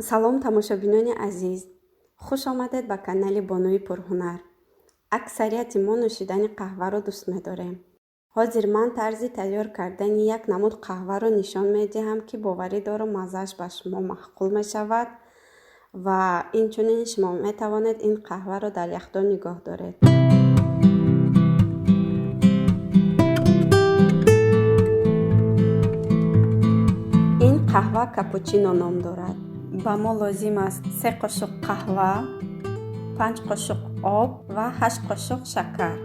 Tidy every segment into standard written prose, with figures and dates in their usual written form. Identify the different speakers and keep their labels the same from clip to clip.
Speaker 1: салом тамошобинони азиз, хуш омадед ба канали Bonui Purhunar. Аксарияти мо нӯшидани қаҳваро дӯст медорем. ҳозир ман тарзи тайёр кардани як намуд қаҳваро нишон медиҳам, ки боварӣ дорам маззаш ба шумо маъқул мешавад ва инчунин шумо метавонед ин қаҳваро дар яхдон нигоҳ доред. ин қаҳва капучино ном дорад. ба мо лозим аст 3 қошуқ қаҳва, 5 қошуқ об ва 8 қошуқ шакар.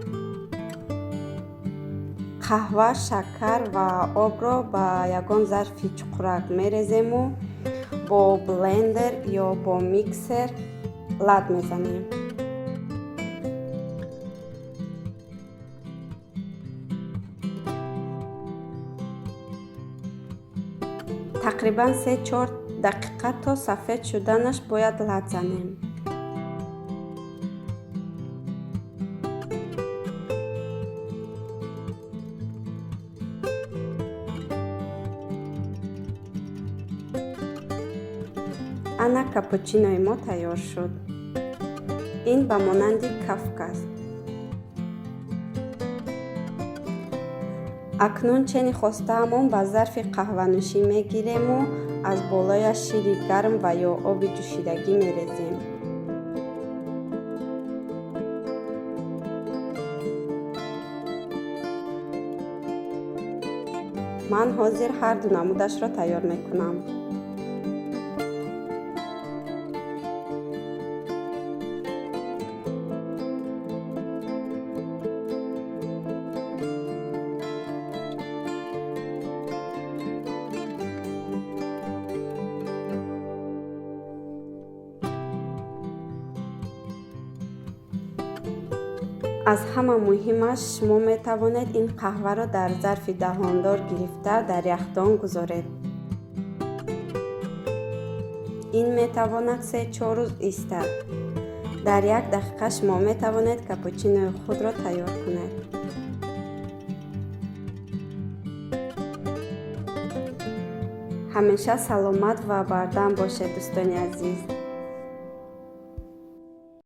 Speaker 1: қаҳва, шакар ва обро ба ягон зарфи чуқурак мерезему бо блендер ё бо миксер лад мезанем. тақрибан 3-4 дақиқа то сафед шуданаш бояд лад занем. ана капучинои мо тайёр шуд. ин ба монанди кафк аст. акнун чени хостаамон ба зарфи қаҳванӯшӣ мегирему аз болояш шири гарм ва ё оби ҷӯшидагӣ мерезем. ман ҳозир ҳар ду намудашро тайёр мекунам. аз ҳама муҳимаш шумо метавонед ин қаҳваро дар зарфи даҳондор гирифта дар яхдон гузоред. ин метавонад 3-4 рӯз истад. дар 1 дақиқа шумо метавонед капучинои худро тайёр кунед. ҳамеша саломат ва бардам бошед дӯстони азиз.